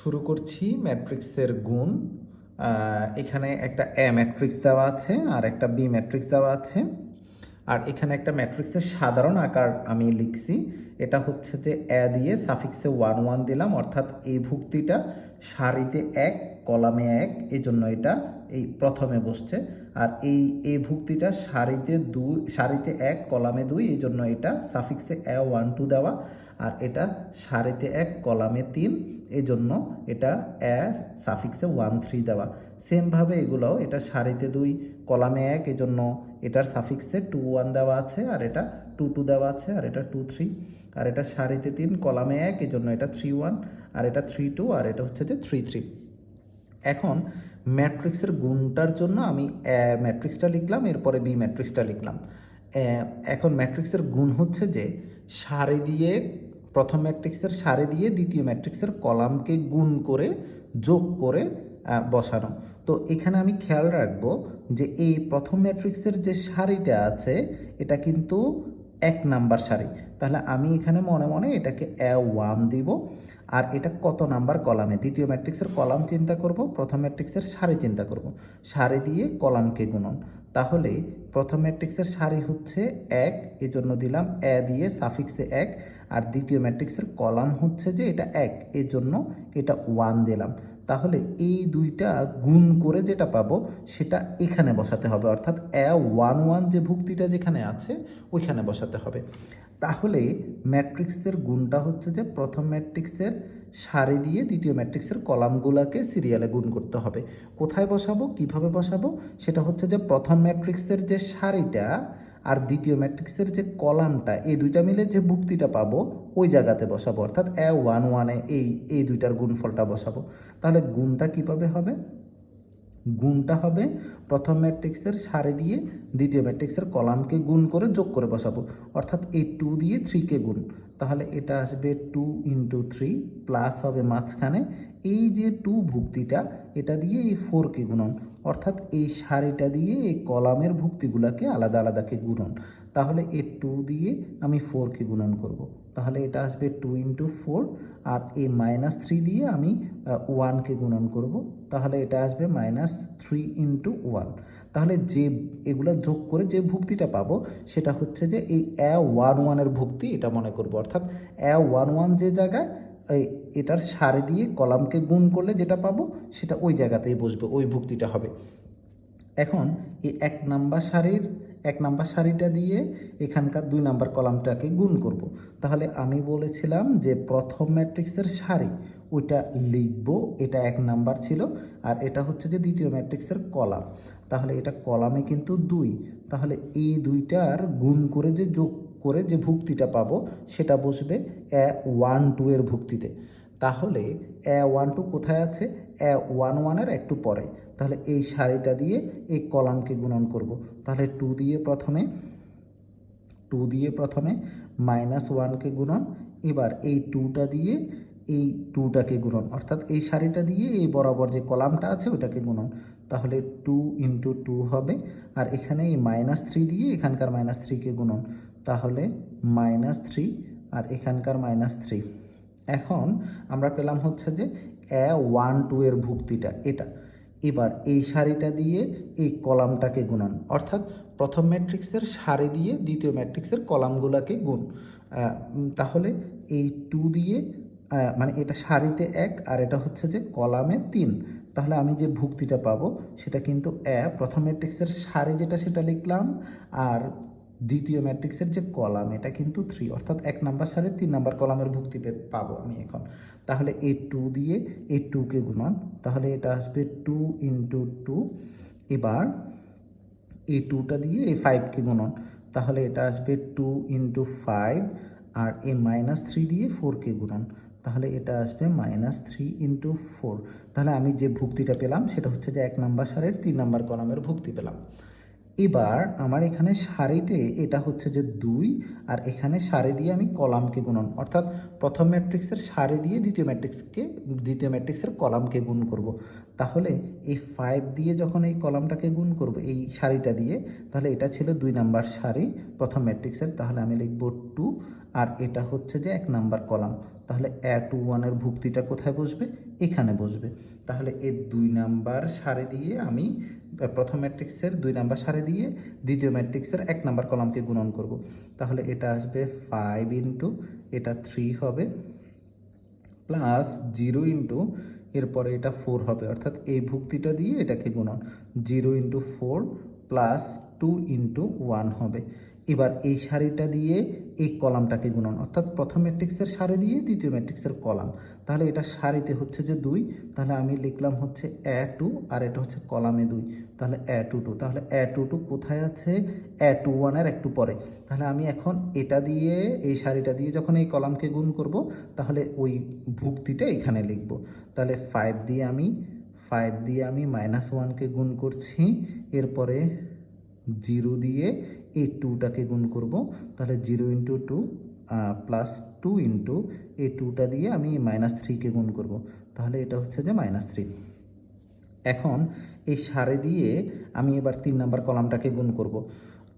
শুরু করছি ম্যাট্রিক্সের গুণ। এখানে একটা এ ম্যাট্রিক্স দেওয়া আছে আর একটা বি ম্যাট্রিক্স দেওয়া আছে। আর এখানে একটা ম্যাট্রিক্সের সাধারণ আকার আমি লিখছি। এটা হচ্ছে যে এ দিয়ে সাফিক্সে 1 1 দিলাম, অর্থাৎ এই ভুক্তিটা সারিতে 1 কলামে 1, এই জন্য এটা এই প্রথমে বসছে। আর এই ভুক্তিটা সারিতে 1 কলামে 2, এই জন্য এটা সাফিক্সে এ 1 2 দেওয়া। আর এটা সারিতে 1 কলামে 3, এই জন্য এটা এ সাফিক্সে 1 3 দেওয়া। সেমভাবে এগুলোও এটা সারিতে 2 কলামে 1, এই জন্য এটার সাফিক্সে 2 1 দেওয়া আছে, আর এটা 2 2 দেওয়া আছে, আর এটা 2 3। আর এটা সারিতে 3 কলামে 1, এই জন্য এটা 3 1, আর এটা 3 2, আর এটা হচ্ছে যে 3 3। এখন ম্যাট্রিক্সের গুণটার জন্য আমি ম্যাট্রিক্সটা লিখলাম, এরপরে বি ম্যাট্রিক্সটা লিখলাম। এখন ম্যাট্রিক্সের গুণ হচ্ছে যে সারি দিয়ে প্রথম ম্যাট্রিক্সের সারি দিয়ে দ্বিতীয় ম্যাট্রিক্সের কলামকে গুণ করে যোগ করে বসানো। তো এখানে আমি খেয়াল রাখবো যে এই প্রথম ম্যাট্রিক্সের যে সারিটা আছে এটা কিন্তু 1 নাম্বার সারি, তাহলে আমি এখানে মনে মনে এটাকে A1 দিব। আর এটা কত নাম্বার কলামে, দ্বিতীয় ম্যাট্রিক্সের কলাম চিন্তা করব, প্রথম ম্যাট্রিক্সের সারি চিন্তা করব, সারি দিয়ে কলামকে গুণন। তাহলে প্রথম ম্যাট্রিক্সের সারি হচ্ছে 1, এই জন্য দিলাম এ দিয়ে সাফিক্সে 1। আর দ্বিতীয় ম্যাট্রিক্সের কলাম হচ্ছে যে এটা 1, এই জন্য এটা 1 দিলাম। তাহলে এই দুইটা গুণ করে যেটা পাবো সেটা এখানে বসাতে হবে, অর্থাৎ A11 যে ভুক্তিটা যেখানে আছে ওইখানে বসাতে হবে। তাহলে ম্যাট্রিক্সের গুণটা হচ্ছে যে প্রথম ম্যাট্রিক্সের সারি দিয়ে দ্বিতীয় ম্যাট্রিক্সের কলামগুলোকে সিরিয়ালে গুণ করতে হবে। কোথায় বসাবো, কিভাবে বসাবো, সেটা হচ্ছে যে প্রথম ম্যাট্রিক্সের যে সারিটা আর দ্বিতীয় ম্যাট্রিক্সের যে কলামটা, এই দুইটা মিলে যে ভুক্তিটা পাবো ওই জায়গাতে বসাবো, অর্থাৎ A11 এই দুইটার গুণফলটা বসাবো। তাহলে গুণটা কীভাবে হবে, গুণটা হবে প্রথম ম্যাট্রিক্সের সারি দিয়ে দ্বিতীয় ম্যাট্রিক্সের কলামকে গুণ করে যোগ করে বসাবো, অর্থাৎ এই 2 দিয়ে 3কে গুণ, তাহলে এটা আসবে 2 × 3 প্লাস হবে মাঝখানে এই যে 2 ভুক্তিটা, এটা দিয়ে এই 4কে গুণন, অর্থাৎ এই সারিটা দিয়ে এই কলামের ভুক্তিগুলোকে আলাদা আলাদাকে গুণন। তাহলে এই 2 দিয়ে আমি 4কে গুণন করব, তাহলে এটা আসবে 2 × 4। আর এই -3 দিয়ে আমি 1কে গুণন করব, তাহলে এটা আসবে -3 × 1। তাহলে যে এগুলো যোগ করে যে ভুক্তিটা পাবো সেটা হচ্ছে যে এই A11 এর ভুক্তি, এটা মনে করব, অর্থাৎ A11 যে জায়গায় এটার সারি দিয়ে কলামকে গুণ করলে যেটা পাবো সেটা ওই জায়গাতেই বসবে, ওই ভুক্তিটা হবে। এখন এই 1 নাম্বার সারিটা দিয়ে এখানকার 2 নাম্বার কলামটাকে গুণ করব। তাহলে আমি বলেছিলাম যে প্রথম ম্যাট্রিক্সের সারি ওইটা লিখব, এটা 1 নাম্বার ছিল, আর এটা হচ্ছে যে দ্বিতীয় ম্যাট্রিক্সের কলাম, তাহলে এটা কলামে কিন্তু 2, তাহলে এই দুইটার গুণ করে যে যোগ করে যে ভুক্তিটা পাবো সেটা বসবে A12 এর ভুক্তিতে। তাহলে A12 কোথায় আছে, A11 এর একটু পরে। তাহলে এই সারিটা দিয়ে এই কলামকে গুণন করব, তাহলে 2 দিয়ে প্রথমে -1কে গুণন, এবার এই 2টা দিয়ে এই 2টাকে গুণন, অর্থাৎ এই সারিটা দিয়ে এই বরাবর যে কলামটা আছে ওটাকে গুণন, তাহলে 2 × 2 হবে। আর এখানে এই -3 দিয়ে এখানকার -3কে গুণন, তাহলে -3, আর এখানকার -3। এখন আমরা পেলাম হচ্ছে যে A12 এর ভুক্তিটা এটা। এবার এই সারিটা দিয়ে এই কলামটাকে গুণন, অর্থাৎ প্রথম ম্যাট্রিক্সের সারি দিয়ে দ্বিতীয় ম্যাট্রিক্সের কলামগুলোকে গুণ। তাহলে এই 2 দিয়ে মানে এটা সারিতে 1 আর এটা হচ্ছে যে কলামে 3, তাহলে আমি যে ভুক্তিটা পাবো সেটা কিন্তু প্রথম ম্যাট্রিক্সের সারি যেটা সেটা লিখলাম, আর দ্বিতীয় ম্যাট্রিক্সের যে কলাম এটা কিন্তু 3, অর্থাৎ 1 নাম্বার সারির 3 নাম্বার কলামের ভুক্তি পাবো আমি এখন। তাহলে এই 2 দিয়ে এই 2কে গুণন, তাহলে এটা আসবে 2 × 2। এবার এই 2টা দিয়ে এই 5কে গুণন, তাহলে এটা আসবে 2 × 5। আর এই -3 দিয়ে 4কে গুণন, তাহলে এটা আসবে -3 × 4। তাহলে আমি যে ভুক্তিটা পেলাম সেটা হচ্ছে যে 1 নাম্বার সারির 3 নাম্বার কলামের ভুক্তি পেলাম। এবার আমার এখানে সারিতে এটা হচ্ছে যে 2, আর এখানে সারি দিয়ে আমি কলামকে গুণন, অর্থাৎ প্রথম ম্যাট্রিক্সের সারি দিয়ে দ্বিতীয় ম্যাট্রিক্সের কলামকে গুণ করব। তাহলে এই 5 দিয়ে যখন এই কলামটাকে গুণ করব এই সারিটা দিয়ে, তাহলে এটা ছিল 2 নাম্বার সারি প্রথম ম্যাট্রিক্সের, তাহলে আমি লিখব 2, আর এটা হচ্ছে যে 1 নাম্বার কলাম, তাহলে A21-এর ভুক্তিটা কোথায় বসবে? এখানে বসবে। তাহলে এই 2 নাম্বার সারি দিয়ে আমি প্রথম ম্যাট্রিক্সের 2 নাম্বার সারি দিয়ে দ্বিতীয় ম্যাট্রিক্সের 1 নাম্বার কলামকে গুণন করব। তাহলে এটা আসবে 5 ইন্টু এটা 3 হবে প্লাস 0 ইন্টু এরপরে এটা 4 হবে, অর্থাৎ এই ভুক্তিটা দিয়ে এটাকে গুণন 0 ইন্টু 4 প্লাস 2 ইন্টু 1 হবে। এবার এই সারিটা দিয়ে এই কলামটাকে গুণন, অর্থাৎ প্রথম ম্যাট্রিক্সের সারি দিয়ে দ্বিতীয় ম্যাট্রিক্সের কলাম। তাহলে এটা সারিতে হচ্ছে যে 2, তাহলে আমি লিখলাম হচ্ছে A2 আর এটা হচ্ছে কলামে 2, তাহলে A22। তাহলে A22 কোথায় আছে? A21-এর একটু পরে। তাহলে আমি এখন এটা দিয়ে এই সারিটা দিয়ে যখন এই কলামকে গুণ করব তাহলে ওই ভুক্তিটা এখানে লিখব। তাহলে 5 দিয়ে আমি -1কে গুণ করছি, এরপরে 0 দিয়ে এই 2টাকে গুণ করব, তাহলে 0 ইন্টু 2 প্লাস 2 ইন্টু এই 2টা দিয়ে আমি -3কে গুণ করব, তাহলে এটা হচ্ছে যে -3। এখন এই সারি দিয়ে আমি এবার 3 নাম্বার কলামটাকে গুণ করব।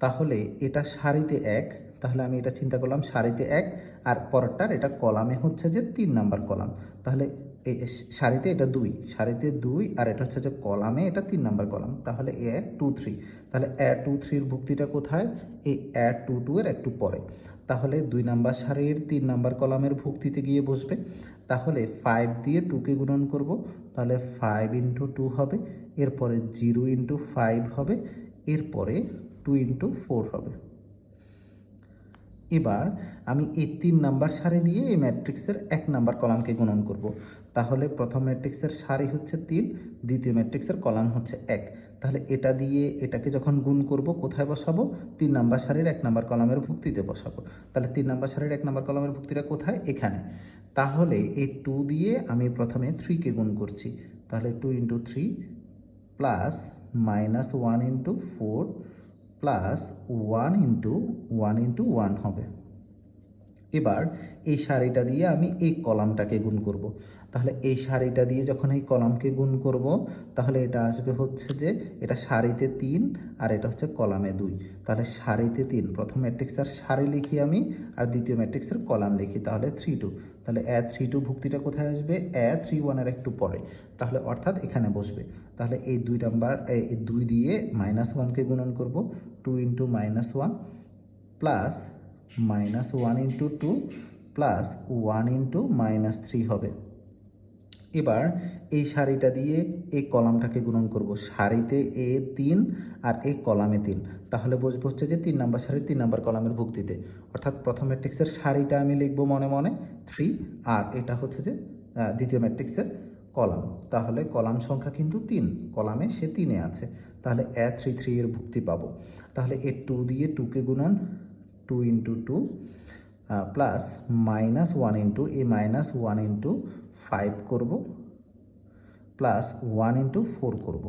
তাহলে এটা সারিতে 1, তাহলে আমি এটা চিন্তা করলাম সারিতে 1 আর পরেরটার এটা কলামে হচ্ছে যে 3 নাম্বার কলাম। তাহলে এই সারিতে এটা 2, সারিতে 2 আর এটা হচ্ছে যে কলামে এটা 3 নাম্বার কলাম। তাহলে A23, তাহলে A23-এর ভুক্তিটা কোথায়? এই A22-এর একটু পরে। তাহলে 2 নাম্বার সারির 3 নাম্বার কলামের ভুক্তিতে গিয়ে বসবে। তাহলে 5 দিয়ে 2কে গুণন করব, তাহলে 5 ইন্টু 2 হবে, এরপরে 0 ইন্টু 5 হবে, এরপরে 2 ইন্টু 4 হবে। এবার আমি এই 3 নাম্বার সারি দিয়ে এই ম্যাট্রিক্সের 1 নাম্বার কলামকে গুণন করব। তাহলে প্রথম ম্যাট্রিক্সের সারি হচ্ছে 3, দ্বিতীয় ম্যাট্রিক্সের কলাম হচ্ছে 1। তাহলে এটা দিয়ে এটাকে যখন গুণ করব কোথায় বসাবো? 3 নাম্বার সারির 1 নাম্বার কলামের ভুক্তিতে বসাবো। তাহলে 3 নাম্বার সারির 1 নাম্বার কলামের ভুক্তিটা কোথায়? এখানে। তাহলে এই 2 দিয়ে আমি প্রথমে 3কে গুণ করছি, তাহলে 2 into 3 plus -1 into 4 plus 1 into 1 হবে। এবার এই সারিটা দিয়ে আমি এই কলামটাকে গুণ করব। তাহলে এই সারিটা দিয়ে যখন এই কলামকে গুণ করব তাহলে এটা আসবে হচ্ছে যে এটা সারিতে 3 আর এটা হচ্ছে কলামে 2। তাহলে সারিতে 3, প্রথম ম্যাট্রিক্সের সারি লিখি আমি আর দ্বিতীয় ম্যাট্রিক্সের কলাম লিখি, তাহলে 3 2। তাহলে A32 ভুক্তিটা কোথায় আসবে? A31-এর একটু পরে, তাহলে অর্থাৎ এখানে বসবে। তাহলে এই 2 নাম্বার এই 2 দিয়ে -1কে গুণন করব, 2 into -1 plus -1 into 2 plus 1 into -3 হবে। এবার এই সারিটা দিয়ে এই কলামটাকে গুণন করব, সারিতে A3 আর এই কলামে 3, তাহলে বসবে হচ্ছে যে 3 নাম্বার সারির 3 নাম্বার কলামের ভুক্তিতে, অর্থাৎ প্রথম ম্যাট্রিক্সের সারিটা আমি লিখব মনে মনে 3 আর এটা হচ্ছে যে দ্বিতীয় ম্যাট্রিক্সের কলাম। তাহলে কলাম সংখ্যা কিন্তু 3, কলামে সে 3-এ আছে, তাহলে A33 এর ভুক্তি পাবো। তাহলে এই 2 দিয়ে 2কে গুণন, 2 ইন্টু 2 প্লাস -1 ইন্টু এই -1 ইন্টু 5 করব প্লাস 1 ইন্টু 4 করব।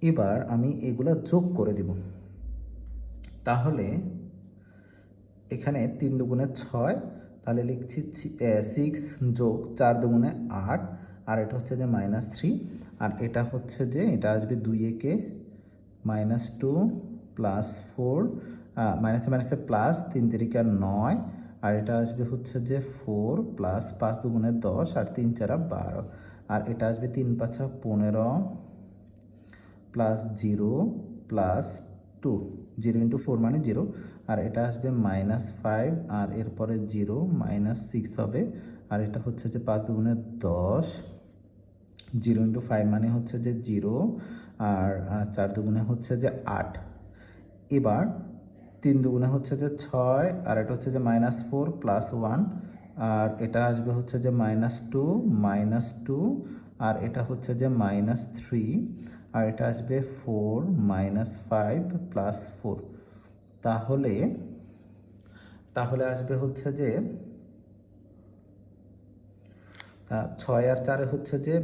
এবার আমি এগুলা যোগ করে দিব। তাহলে এখানে 3 দুগুণে 6, তাহলে লিখছি 6 যোগ 4 দুগুণে 8 আর এটা হচ্ছে যে -3 আর এটা হচ্ছে যে এটা আসবে 2 একে -2 প্লাস 4 মাইনাসে মাইনাসে প্লাস 3 তিরিকা 9 আর এটা আসবে হচ্ছে যে 4 প্লাস 5 দুগুণে 10 আর 3 চারা 12 আর এটা আসবে 3 পাঁচা 15 প্লাস 0 প্লাস 2, 0 ইন্টু 4 মানে 0 আর এটা আসবে -5 আর এরপরে 0 -6 হবে আর এটা হচ্ছে যে 5 দুগুণে 10, 0 ইন্টু 5 মানে হচ্ছে যে 0 আর 4 দুগুণে হচ্ছে যে 8। এবার 3 দুগুণে হচ্ছে যে 6 আর এটা হচ্ছে যে -4 প্লাস 1 আর এটা আসবে হচ্ছে যে -2 আর এটা হচ্ছে যে -3 আর এটা আসবে 4 -5 প্লাস 4। তাহলে আসবে হচ্ছে যে 6 আর 4 হচ্ছে যে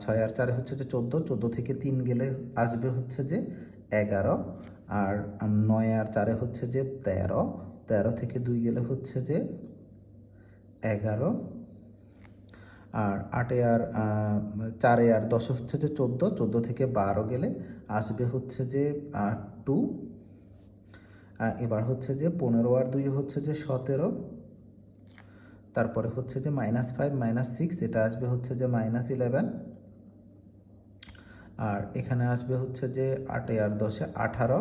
6 আর 4 হচ্ছে যে 14, 14 থেকে 3 গেলে আসবে হচ্ছে যে 11 আর 9 আর 4 হচ্ছে যে 13, 13 থেকে 2 গেলে হচ্ছে যে 11 আর 8 আর 4 আর 10 হচ্ছে যে 14, 14 থেকে 12 গেলে আসবে হচ্ছে যে 2। এবার হচ্ছে যে 15 আর 2 হচ্ছে যে 17, তারপরে হচ্ছে যে -5 -6, এটা আসবে হচ্ছে যে -11, আর এখানে আসবে হচ্ছে যে 8 আর 10 18,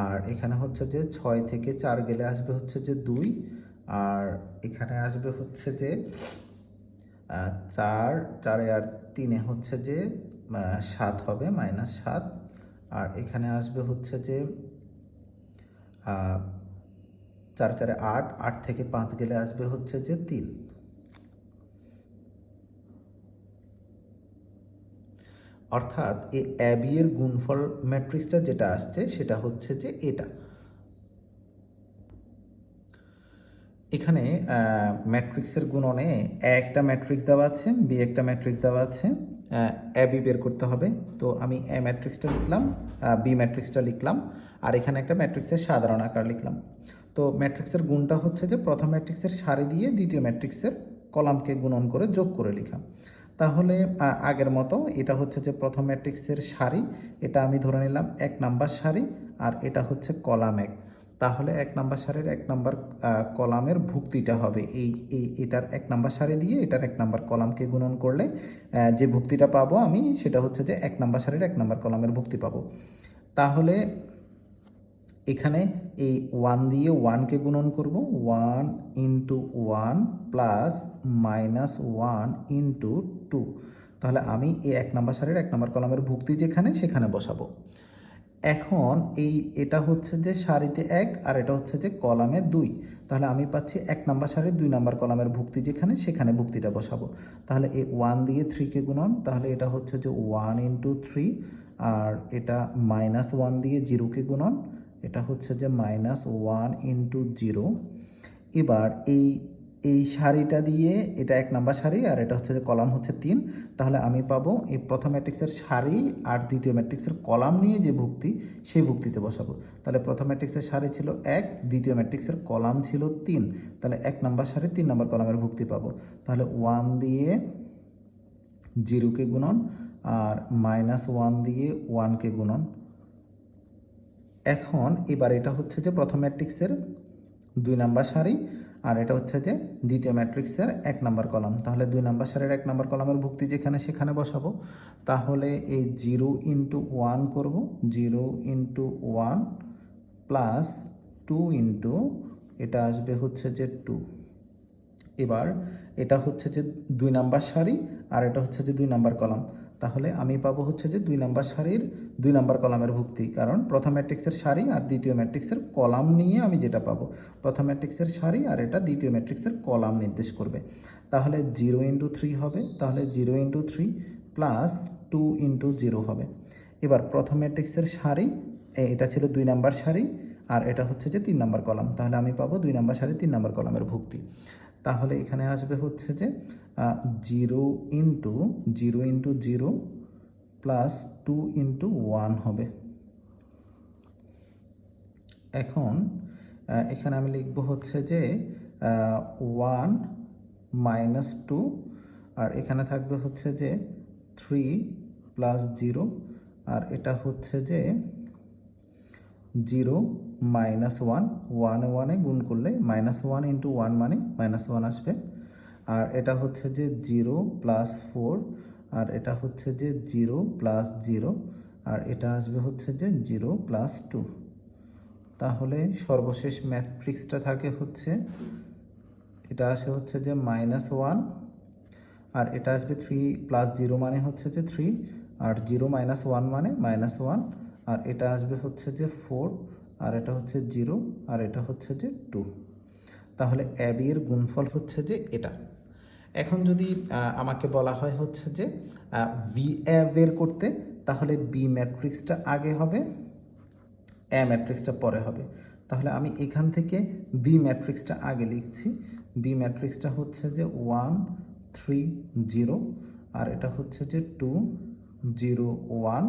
আর এখানে হচ্ছে যে 6 থেকে 4 গেলে আসবে হচ্ছে যে 2, আর এখানে আসবে হচ্ছে যে 4 আর 3 হচ্ছে যে 7 হবে, -7, আর এখানে আসবে হচ্ছে যে 4 8, 8 থেকে 5 গেলে আসবে হচ্ছে যে 3। অর্থাৎ এই অ্যাবি এর গুণফল ম্যাট্রিক্সটা যেটা আসছে সেটা হচ্ছে যে এটা। এখানে ম্যাট্রিক্সের গুণনে একটা ম্যাট্রিক্স দেওয়া আছে, বি একটা ম্যাট্রিক্স দেওয়া আছে, অ্যাবি বের করতে হবে। তো আমি এ ম্যাট্রিক্সটা লিখলাম, বি ম্যাট্রিক্সটা লিখলাম, আর এখানে একটা ম্যাট্রিক্সের সাধারণ আকার লিখলাম। তো ম্যাট্রিক্সের গুণটা হচ্ছে যে প্রথম ম্যাট্রিক্সের সারি দিয়ে দ্বিতীয় ম্যাট্রিক্সের কলামকে গুণন করে যোগ করে লেখা। তাহলে আগের মতো এটা হচ্ছে যে প্রথম ম্যাট্রিক্সের সারি, এটা আমি ধরে নিলাম 1 নাম্বার সারি, আর এটা হচ্ছে কলাম 1। তাহলে 1 নাম্বার সারির 1 নাম্বার কলামের ভুক্তিটা হবে এটার 1 নাম্বার সারি দিয়ে এটার 1 নাম্বার কলামকে গুণন করলে যে ভুক্তিটা পাবো আমি, সেটা হচ্ছে যে 1 নাম্বার সারির 1 নাম্বার কলামের ভুক্তি পাবো। তাহলে এখানে এই 1 দিয়ে 1কে গুণন করব, 1 × 1 প্লাস -1 × 2। তাহলে আমি এই 1 নাম্বার সারির 1 নাম্বার কলামের ভুক্তি যেখানে সেখানে বসাবো। এখন এটা হচ্ছে যে সারিতে 1 আর এটা হচ্ছে যে কলামে 2। তাহলে আমি পাচ্ছি 1 নাম্বার সারির 2 নাম্বার কলামের ভুক্তি যেখানে সেখানে ভুক্তিটা বসাবো। তাহলে এই 1 দিয়ে 3কে গুণন, তাহলে এটা হচ্ছে যে 1 × 3, আর এটা -1 দিয়ে 0কে গুণন, এটা হচ্ছে যে -1 × 0। এবার এই সারিটা দিয়ে এটা 1 নাম্বার সারি আর এটা হচ্ছে যে কলাম হচ্ছে 3। তাহলে আমি পাবো এই প্রথম ম্যাট্রিক্সের সারি আর দ্বিতীয় ম্যাট্রিক্সের কলাম নিয়ে যে ভুক্তি, সেই ভুক্তিতে বসাবো। তাহলে প্রথম ম্যাট্রিক্সের সারি ছিল 1, দ্বিতীয় ম্যাট্রিক্সের কলাম ছিল 3, তাহলে 1 নাম্বার সারি 3 নাম্বার কলামের ভুক্তি পাবো। তাহলে 1 দিয়ে 0কে গুণন, আর -1 দিয়ে 1কে গুণন। এখন এবার এটা হচ্ছে যে প্রথম ম্যাট্রিক্সের 2 নাম্বার সারি, আর এটা হচ্ছে যে দ্বিতীয় ম্যাট্রিক্সের 1 নাম্বার কলাম। তাহলে 2 নাম্বার সারির 1 নাম্বার কলামের ভুক্তি যেখানে সেখানে বসাবো। তাহলে এই 0 × 1 করব, 0 × 1 প্লাস 2 এটা আসবে হচ্ছে যে 2। এবার এটা হচ্ছে যে 2 নাম্বার সারি আর এটা হচ্ছে যে 2 নাম্বার কলাম। তাহলে আমি পাবো হচ্ছে যে 2 নাম্বার সারির 2 নাম্বার কলামের ভুক্তি, কারণ প্রথম ম্যাট্রিক্সের সারি আর দ্বিতীয় ম্যাট্রিক্সের কলাম নিয়ে আমি যেটা পাবো, প্রথম ম্যাট্রিক্সের সারি আর এটা দ্বিতীয় ম্যাট্রিক্সের কলাম নির্দেশ করবে। তাহলে 0 × 3 হবে, তাহলে 0 × 3 প্লাস 2 × 0 হবে। এবার প্রথম ম্যাট্রিক্সের সারি, এটা ছিল 2 নাম্বার সারি আর এটা হচ্ছে যে 3 নাম্বার কলাম। তাহলে আমি পাবো 2 নাম্বার সারি 3 নাম্বার কলামের ভুক্তি। তাহলে এখানে আসবে হচ্ছে যে 0 × 0 প্লাস 2 × 1 হবে। এখন এখানে আমি লিখব হচ্ছে যে 1 - 2, আর এখানে থাকবে হচ্ছে যে 3 + 0, আর এটা হচ্ছে যে 0 - 1, 1 1 গুণ করলে -1 × 1 মানে -1 আসবে, আর এটা হচ্ছে যে 0 + 4, আর এটা হচ্ছে যে 0 + 0, আর এটা আসবে হচ্ছে যে 0 + 2। তাহলে সর্বশেষ ম্যাট্রিক্সটা থাকে হচ্ছে, এটা আসে হচ্ছে যে -1, আর এটা আসবে 3 + 0 মানে হচ্ছে যে 3, আর 0 - 1 মানে -1, আর এটা আসবে হচ্ছে যে 4, আর এটা হচ্ছে 0, আর এটা হচ্ছে যে 2। তাহলে অ্যাবি এর গুণফল হচ্ছে যে এটা। এখন যদি আমাকে বলা হয় হচ্ছে যে ভি এ বের করতে, তাহলে বি ম্যাট্রিক্সটা আগে হবে, এ ম্যাট্রিক্সটা পরে হবে। তাহলে আমি এখান থেকে বি ম্যাট্রিক্সটা আগে লিখছি। বি ম্যাট্রিক্সটা হচ্ছে যে 1 3 0, আর এটা হচ্ছে যে 2 0 1,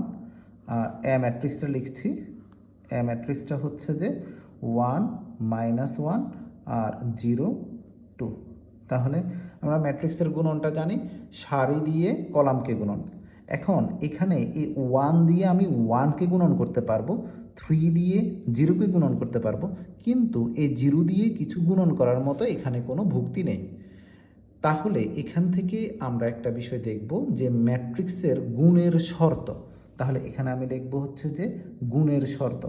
আর এ ম্যাট্রিক্সটা লিখছি। এ ম্যাট্রিক্সটা হচ্ছে যে 1 - 1 আর 0 2। তাহলে আমরা ম্যাট্রিক্সের গুণনটা জানি, সারি দিয়ে কলামকে গুণন। এখন এখানে এই 1 দিয়ে আমি 1কে গুণন করতে পারবো, 3 দিয়ে 0কে গুণন করতে পারবো, কিন্তু এই 0 দিয়ে কিছু গুণন করার মতো এখানে কোনো ভুক্তি নেই। তাহলে এখান থেকে আমরা একটা বিষয় দেখব যে ম্যাট্রিক্সের গুণের শর্ত। তাহলে এখানে আমি লিখব হচ্ছে যে গুণের শর্ত।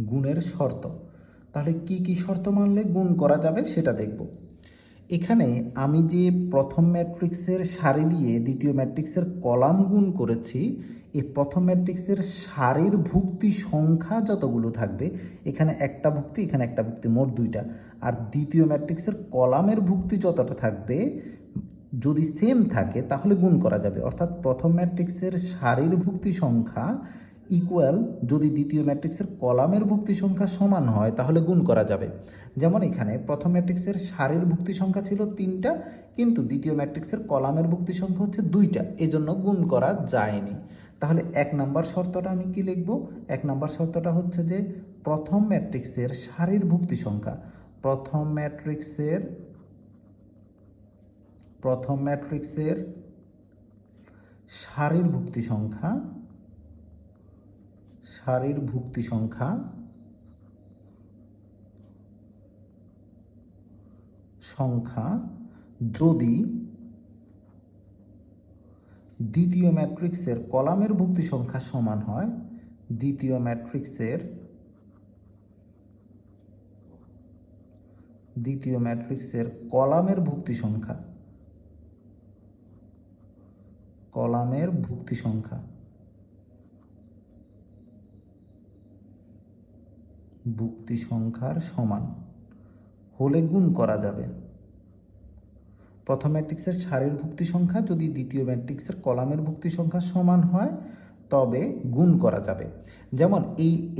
গুণের শর্ত, তাহলে কি কি শর্ত মানলে গুণ করা যাবে সেটা দেখব। এখানে আমি যে প্রথম ম্যাট্রিক্সের সারি দিয়ে দ্বিতীয় ম্যাট্রিক্সের কলাম গুণ করেছি, এই প্রথম ম্যাট্রিক্সের সারির ভুক্তি সংখ্যা যতগুলো থাকবে, এখানে একটা ভুক্তি, এখানে একটা ভুক্তি, মোট 2টা। আর দ্বিতীয় ম্যাট্রিক্সের কলামের ভুক্তি যতটা থাকবে যদি সেম থাকে তাহলে গুণ করা যাবে। অর্থাৎ প্রথম ম্যাট্রিক্সের সারির ভুক্তি সংখ্যা ইকুয়াল যদি দ্বিতীয় ম্যাট্রিক্সের কলামের ভুক্তি সংখ্যা সমান হয় তাহলে গুণ করা যাবে। যেমন এখানে প্রথম ম্যাট্রিক্সের সারির ভুক্তি সংখ্যা ছিল 3টা, কিন্তু দ্বিতীয় ম্যাট্রিক্সের কলামের ভুক্তি সংখ্যা হচ্ছে 2টা, এজন্য গুণ করা যায়নি। তাহলে 1 নম্বর শর্তটা আমি কি লিখব? 1 নম্বর শর্তটা হচ্ছে যে প্রথম ম্যাট্রিক্সের সারির ভুক্তি সংখ্যা, প্রথম ম্যাট্রিক্সের সারির ভুক্তি সংখ্যা যদি দ্বিতীয় ম্যাট্রিক্সের কলামের ভুক্তি সংখ্যা সমান হয়, দ্বিতীয় ম্যাট্রিক্সের কলামের ভুক্তি সংখ্যা ভুক্তি সংখ্যার সমান হলে গুণ করা যাবে। প্রথম ম্যাট্রিক্সের সারির ভুক্তি সংখ্যা যদি দ্বিতীয় ম্যাট্রিক্সের কলামের ভুক্তি সংখ্যা সমান হয় তবে গুণ করা যাবে। যেমন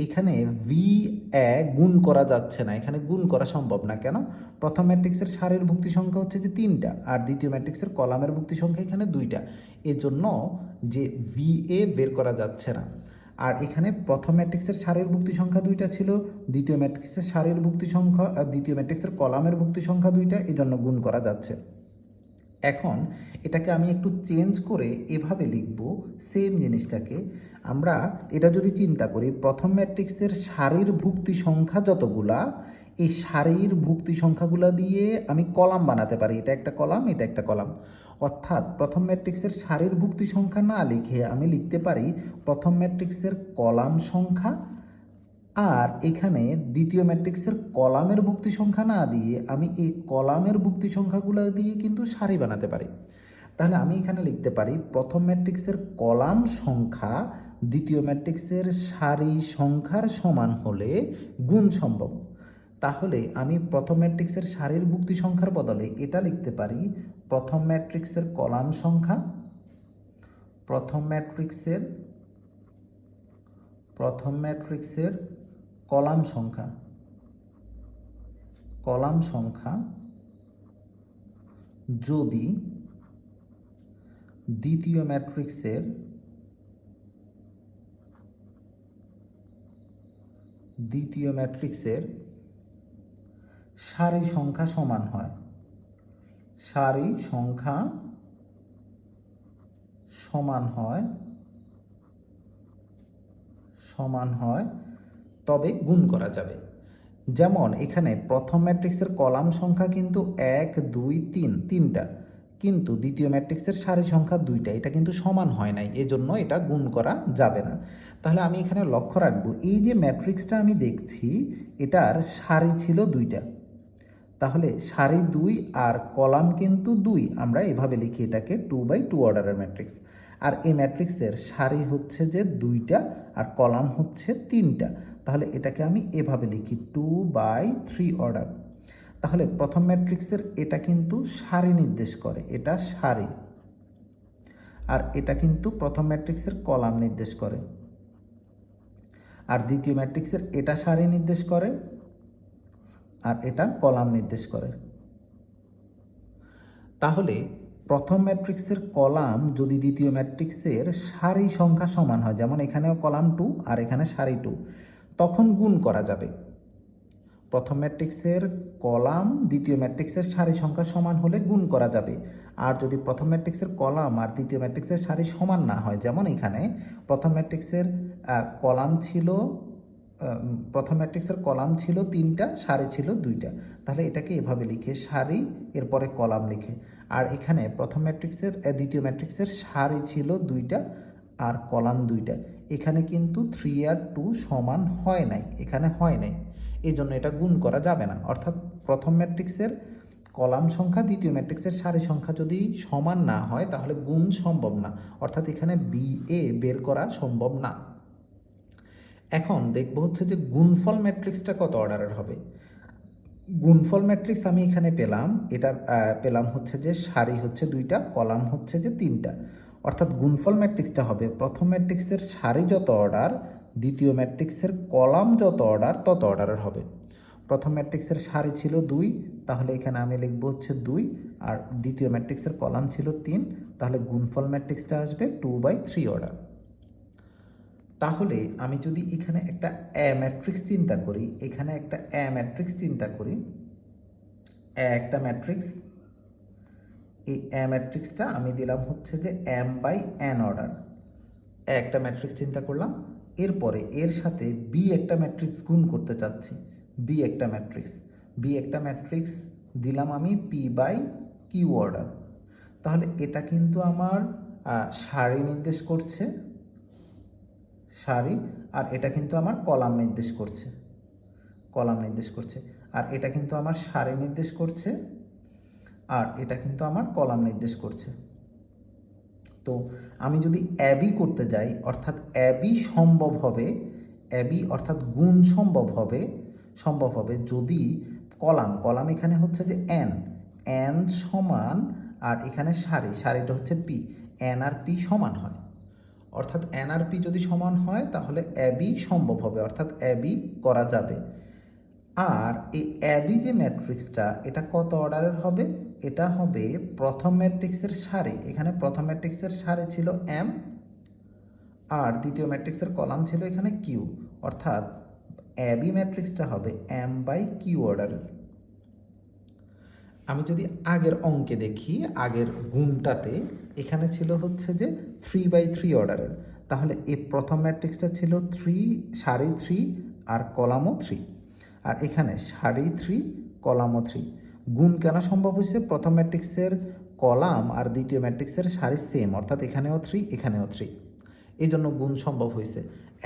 এখানে V1 গুণ করা যাচ্ছে না, এখানে গুণ করা সম্ভব না। কেন? প্রথম ম্যাট্রিক্সের সারির ভুক্তি সংখ্যা হচ্ছে যে 3টা, আর দ্বিতীয় ম্যাট্রিক্সের কলামের ভুক্তি সংখ্যা এখানে 2টা, এজন্য যে VA বের করা যাচ্ছে না। আর এখানে প্রথম ম্যাট্রিক্সের সারির ভুক্তি সংখ্যা 2টা ছিল, দ্বিতীয় ম্যাট্রিক্সের সারির ভুক্তি সংখ্যা দ্বিতীয় ম্যাট্রিক্সের কলামের ভুক্তি সংখ্যা 2টা, এজন্য গুণ করা যাচ্ছে। এখন এটাকে আমি একটু চেঞ্জ করে এভাবে লিখব, সেম জিনিসটাকে আমরা এটা যদি চিন্তা করি, প্রথম ম্যাট্রিক্সের সারির ভুক্তি সংখ্যা যতগুলা, এই সারির ভুক্তি সংখ্যাগুলা দিয়ে আমি কলাম বানাতে পারি। এটা একটা কলাম, এটা একটা কলাম। অর্থাৎ প্রথম ম্যাট্রিক্সের সারির ভুক্তি সংখ্যা না লিখে আমি লিখতে পারি প্রথম ম্যাট্রিক্সের কলাম সংখ্যা, আর এখানে দ্বিতীয় ম্যাট্রিক্সের কলামের ভুক্তি সংখ্যা না দিয়ে আমি এই কলামের ভুক্তি সংখ্যাগুলো দিয়ে কিন্তু সারি বানাতে পারি। তাহলে আমি এখানে লিখতে পারি প্রথম ম্যাট্রিক্সের কলাম সংখ্যা দ্বিতীয় ম্যাট্রিক্সের সারি সংখ্যার সমান হলে গুণ সম্ভব। তাহলে আমি প্রথম ম্যাট্রিক্সের সারির ভুক্তি সংখ্যার বদলে এটা লিখতে পারি প্রথম ম্যাট্রিক্সের কলাম সংখ্যা, প্রথম ম্যাট্রিক্সের কলাম সংখ্যা যদি দ্বিতীয় ম্যাট্রিক্সের সারি সংখ্যা সমান হয়, তবে গুণ করা যাবে। যেমন এখানে প্রথম ম্যাট্রিক্সের কলাম সংখ্যা কিন্তু 1 2 3 3টা, কিন্তু দ্বিতীয় ম্যাট্রিক্সের সারি সংখ্যা 2টা, এটা কিন্তু সমান হয় নাই, এজন্য এটা গুণ করা যাবে না। তাহলে আমি এখানে লক্ষ্য রাখবো এই যে ম্যাট্রিক্সটা আমি দেখছি এটার সারি ছিল 2টা, তাহলে সারি 2 আর কলাম কিন্তু 2, আমরা এভাবে লিখি এটাকে 2/2 অর্ডারের ম্যাট্রিক্স। আর এই ম্যাট্রিক্সের সারি হচ্ছে যে 2টা আর কলাম হচ্ছে 3টা, তাহলে এটাকে আমি এভাবে লিখি 2/3 অর্ডার। তাহলে প্রথম ম্যাট্রিক্সের এটা কিন্তু সারি নির্দেশ করে, এটা সারি, আর এটা কিন্তু প্রথম ম্যাট্রিক্সের কলাম নির্দেশ করে, আর দ্বিতীয় ম্যাট্রিক্সের এটা সারি নির্দেশ করে আর এটা কলাম নির্দেশ করে। তাহলে প্রথম ম্যাট্রিক্সের কলাম যদি দ্বিতীয় ম্যাট্রিক্সের সারি সংখ্যা সমান হয়, যেমন এখানেও কলাম 2 আর এখানে সারি 2, তখন গুণ করা যাবে। প্রথম ম্যাট্রিক্সের কলাম দ্বিতীয় ম্যাট্রিক্সের সারি সংখ্যা সমান হলে গুণ করা যাবে। আর যদি প্রথম ম্যাট্রিক্সের কলাম আর দ্বিতীয় ম্যাট্রিক্সের সারি সমান না হয়, যেমন এখানে প্রথম ম্যাট্রিক্সের কলাম ছিল প্রথম ম্যাট্রিক্সের কলাম ছিল 3টা, সারি ছিল 2টা, তাহলে এটাকে এভাবে লিখে সারি এরপরে কলাম লিখে। আর এখানে প্রথম ম্যাট্রিক্সের দ্বিতীয় ম্যাট্রিক্সের সারি ছিল 2টা আর কলাম 2টা, এখানে কিন্তু 3 আর 2 সমান হয় নাই, এখানে হয় নাই, এই জন্য এটা গুণ করা যাবে না। অর্থাৎ প্রথম ম্যাট্রিক্সের কলাম সংখ্যা দ্বিতীয় ম্যাট্রিক্সের সারি সংখ্যা যদি সমান না হয় তাহলে গুণ সম্ভব না, অর্থাৎ এখানে BA বের করা সম্ভব না। এখন দেখব হচ্ছে যে গুণফল ম্যাট্রিক্সটা কত অর্ডারের হবে। গুণফল ম্যাট্রিক্স আমি এখানে পেলাম, পেলাম হচ্ছে যে সারি হচ্ছে 2টা, কলাম হচ্ছে যে 3টা, অর্থাৎ গুণফল ম্যাট্রিক্সটা হবে প্রথম ম্যাট্রিক্সের সারি যত অর্ডার, দ্বিতীয় ম্যাট্রিক্সের কলাম যত অর্ডার তত অর্ডারের হবে। প্রথম ম্যাট্রিক্সের সারি ছিল 2, তাহলে এখানে আমি লিখব হচ্ছে 2, আর দ্বিতীয় ম্যাট্রিক্সের কলাম ছিল 3, তাহলে গুণফল ম্যাট্রিক্সটা আসবে 2/3 অর্ডার। তাহলে আমি যদি এখানে একটা এ ম্যাট্রিক্স চিন্তা করি, এখানে একটা এ ম্যাট্রিক্স চিন্তা করি, একটা ম্যাট্রিক্স, এই এ ম্যাট্রিক্সটা আমি দিলাম হচ্ছে যে m/n অর্ডার, একটা ম্যাট্রিক্স চিন্তা করলাম। এরপরে এর সাথে বি একটা ম্যাট্রিক্স গুণ করতে চাচ্ছি, বি একটা ম্যাট্রিক্স দিলাম আমি p/q অর্ডার। তাহলে এটা কিন্তু আমার সারি নির্দেশ করছে, সারি, আর এটা কিন্তু আমার কলাম নির্দেশ করছে, আর এটা কিন্তু আমার সারি নির্দেশ করছে, আর এটা কিন্তু আমার কলাম নির্দেশ করছে। তো আমি যদি এবি করতে যাই, অর্থাৎ এবি সম্ভব হবে, এবি অর্থাৎ গুণ সম্ভব হবে যদি কলাম এখানে হচ্ছে যে এন সমান, আর এখানে সারিটা হচ্ছে পি, এন আর পি সমান হয়, অর্থাৎ এন আর পি যদি সমান হয় তাহলে এবি সম্ভব হবে, অর্থাৎ এবি করা যাবে। আর এই এবি যে ম্যাট্রিক্সটা এটা কত অর্ডারের হবে, এটা হবে প্রথম ম্যাট্রিক্সের সারি, এখানে প্রথম ম্যাট্রিক্সের সারি ছিল m, আর দ্বিতীয় ম্যাট্রিক্সের কলাম ছিল এখানে q, অর্থাৎ এবি ম্যাট্রিক্সটা হবে m/q অর্ডারের। আমি যদি আগের অঙ্কে দেখি, আগের গুণটাতে এখানে ছিল হচ্ছে যে 3/3 অর্ডারের, তাহলে এই প্রথম ম্যাট্রিক্সটা ছিল 3, সারি 3 আর কলামও 3, আর এখানে সারি 3 কলামও 3। গুণ কেন সম্ভব হয়েছে, প্রথম ম্যাট্রিক্সের কলাম আর দ্বিতীয় ম্যাট্রিক্সের সারি সেম, অর্থাৎ এখানেও 3 এখানেও 3, এই জন্য গুণ সম্ভব হয়েছে।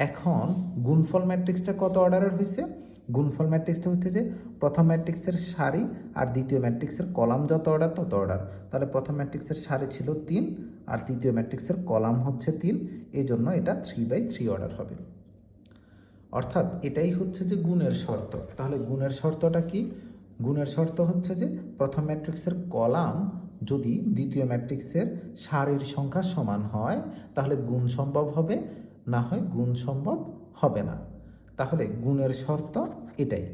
এখন গুণফল ম্যাট্রিক্সটা কত অর্ডারের হয়েছে, গুণফল ম্যাট্রিক্সটা হচ্ছে যে প্রথম ম্যাট্রিক্সের সারি আর দ্বিতীয় ম্যাট্রিক্সের কলাম যত অর্ডার তত অর্ডার, তাহলে প্রথম ম্যাট্রিক্সের সারি ছিল 3 আর দ্বিতীয় ম্যাট্রিক্সের কলাম হচ্ছে 3, এই জন্য এটা 3/3 অর্ডার হবে। অর্থাৎ এটাই হচ্ছে যে গুণের শর্ত। তাহলে গুণের শর্তটা কি, গুণের শর্ত হচ্ছে যে প্রথম ম্যাট্রিক্সের কলাম যদি দ্বিতীয় ম্যাট্রিক্সের সারির সংখ্যা সমান হয় তাহলে গুণ সম্ভব হবে, না হয় গুণ সম্ভব হবে না। তাহলে গুণের শর্ত এটাই।